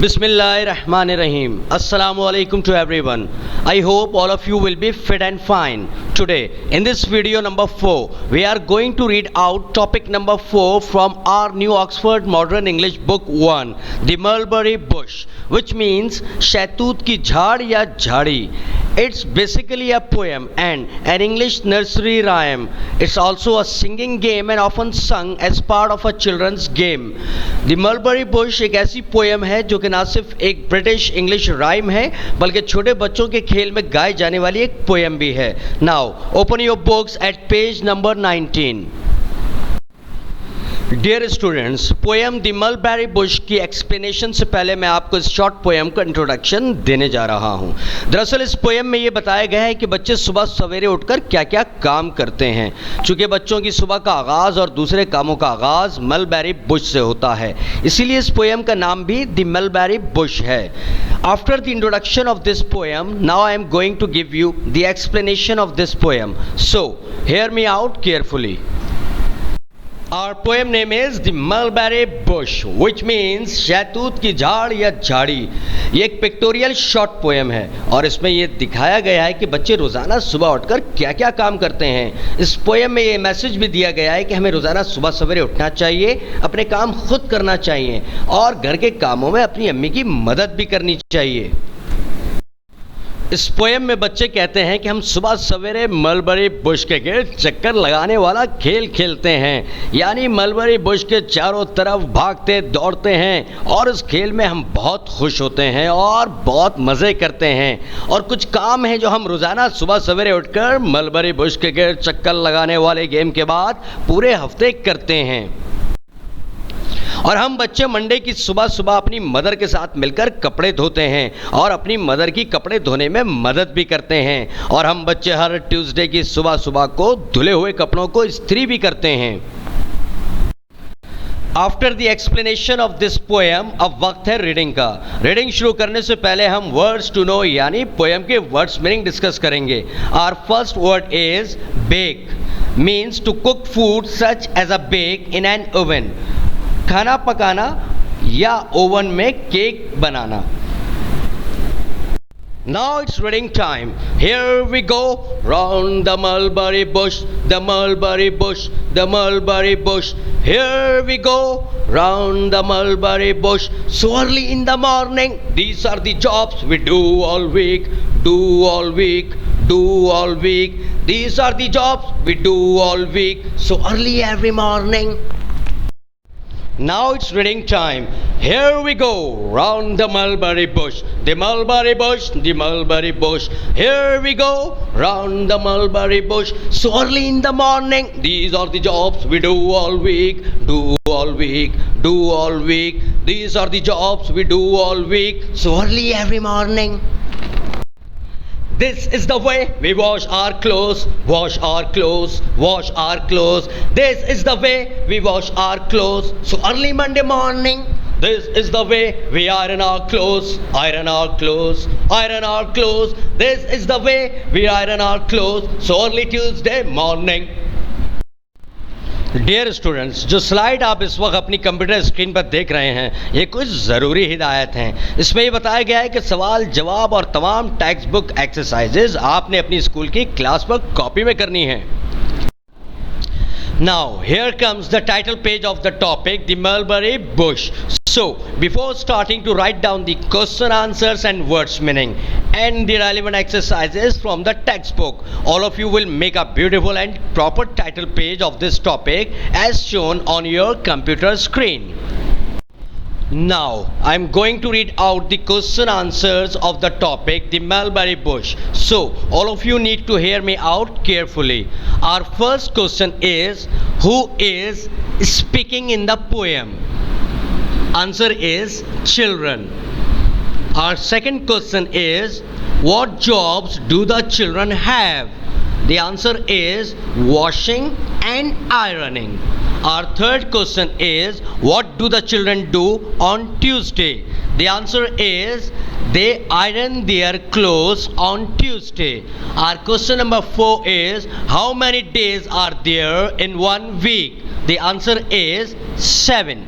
Bismillahirrahmanirrahim. Assalamu alaikum to everyone. I hope all of you will be fit and fine. Today, in this video number 4, we are going to read out topic number 4 from our new Oxford Modern English book 1, The Mulberry Bush, which means शहतूत की झाड़ या झाड़ी. It's basically a poem and an English nursery rhyme. It's also a singing game and often sung as part of a children's game. The Mulberry Bush एक ऐसी poem है जो कि ना सिर्फ एक ब्रिटिश इंग्लिश राइम है बल्कि छोटे बच्चों के खेल में गाई जाने वाली एक पोएम भी है. Now open your books at page number 19. Dear students, poem the mulberry bush की एक्सप्लेनेशन से पहले मैं आपको इस शॉर्ट पोएम का इंट्रोडक्शन देने जा रहा हूं. दरअसल इस पोएम में ये बताया गया है कि बच्चे सुबह सवेरे उठकर क्या क्या काम करते हैं. चूँकि बच्चों की सुबह का आगाज़ और दूसरे कामों का आगाज़ मलबेरी बुश से होता है, इसीलिए इस पोएम का नाम भी द मलबेरी बुश है. After the introduction of this poem, now I am going to give you the explanation of this poem. So, hear me out carefully. Our poem name is The Mulberry Bush, which means शहतूत की झाड़ या झाड़ी. ये एक pictorial short poem है और इसमें ये दिखाया गया है कि बच्चे रोज़ाना सुबह उठकर क्या क्या काम करते हैं. इस पोएम में ये मैसेज भी दिया गया है कि हमें रोज़ाना सुबह सवेरे उठना चाहिए, अपने काम खुद करना चाहिए और घर के कामों में अपनी अम्मी की मदद भी करनी चाहिए. इस पोएम में बच्चे कहते हैं कि हम सुबह सवेरे मलबरी बुश के गिर्द चक्कर लगाने वाला खेल खेलते हैं, यानी मलबरी बुश के चारों तरफ भागते दौड़ते हैं और इस खेल में हम बहुत खुश होते हैं और बहुत मज़े करते हैं. और कुछ काम हैं जो हम रोज़ाना सुबह सवेरे उठकर मलबरी बुश के गिर्द चक्कर लगाने वाले गेम के बाद पूरे हफ्ते करते हैं. और हम बच्चे मंडे की सुबह सुबह अपनी मदर के साथ मिलकर कपड़े धोते हैं और अपनी मदर की कपड़े धोने में मदद भी करते हैं. और हम बच्चे हर ट्यूसडे की सुबह सुबह को धुले हुए कपड़ों को इस्त्री भी करते हैं. After the explanation of this poem अब वक्त है रीडिंग का. रीडिंग शुरू करने से पहले हम वर्ड्स टू नो यानी पोएम के वर्ड्स मीनिंग डिस्कस करेंगे. Our first word is bake, means to cook food such as a bake in an oven. खाना पकाना या ओवन में केक बनाना. Now it's reading time. Here we go round the mulberry bush, the mulberry bush, the mulberry bush. Here we go round the mulberry bush. So early in the morning, these are the jobs we do all week, do all week, do all week. These are the jobs we do all week. So early every morning. Now it's reading time. Here we go round the mulberry bush, the mulberry bush, the mulberry bush. Here we go round the mulberry bush. So early in the morning, these are the jobs we do all week, do all week, do all week. These are the jobs we do all week. So early every morning. This is the way we wash our clothes, wash our clothes, wash our clothes. This is the way we wash our clothes. So early Monday morning. This is the way we iron our clothes, iron our clothes, iron our clothes. This is the way we iron our clothes. So early Tuesday morning. Dear students, जो slide आप इस वक्त अपनी computer screen पर देख रहे हैं ये कुछ ज़रूरी हिदायत हैं. इसमें ये बताया गया है कि सवाल जवाब और तमाम टेक्स्ट बुक एक्सरसाइजेज आपने अपनी स्कूल की क्लास पर कॉपी में करनी है. Now here comes the title page of the topic, the mulberry bush. So before starting to write down the question answers and words meaning and the relevant exercises from the textbook, all of you will make a beautiful and proper title page of this topic as shown on your computer screen. Now I am going to read out the question answers of the topic, the mulberry bush. So all of you need to hear me out carefully. Our first question is, who is speaking in the poem? Answer is children. Our second question is, what jobs do the children have? The answer is washing and ironing. Our third question is, what do the children do on Tuesday? The answer is they iron their clothes on Tuesday. Our question number 4 is, how many days are there in 1 week? The answer is 7.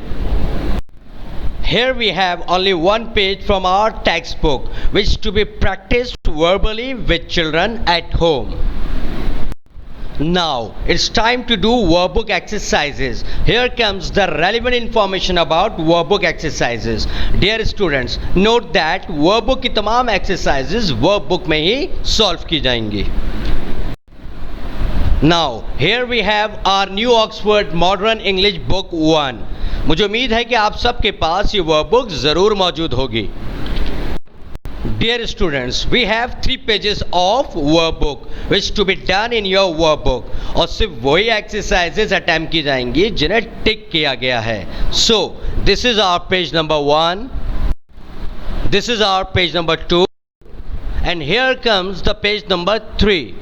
Here we have only one page from our textbook, which to be practiced verbally with children at home. Now it's time to do workbook exercises. Here comes the relevant information about workbook exercises. Dear students, note that workbook की तमाम exercises workbook में ही solve की जाएंगी. Now here we have our new Oxford Modern English Book 1. मुझे उम्मीद है कि आप सबके पास ये वर्कबुक ज़रूर मौजूद होगी. Dear students, we have 3 pages of workbook which to be done in your workbook. और सिर्फ वही exercises attempt की जाएंगी जिन्हें टिक किया गया है. So this is our page number 1. This is our page number 2. And here comes the page number 3.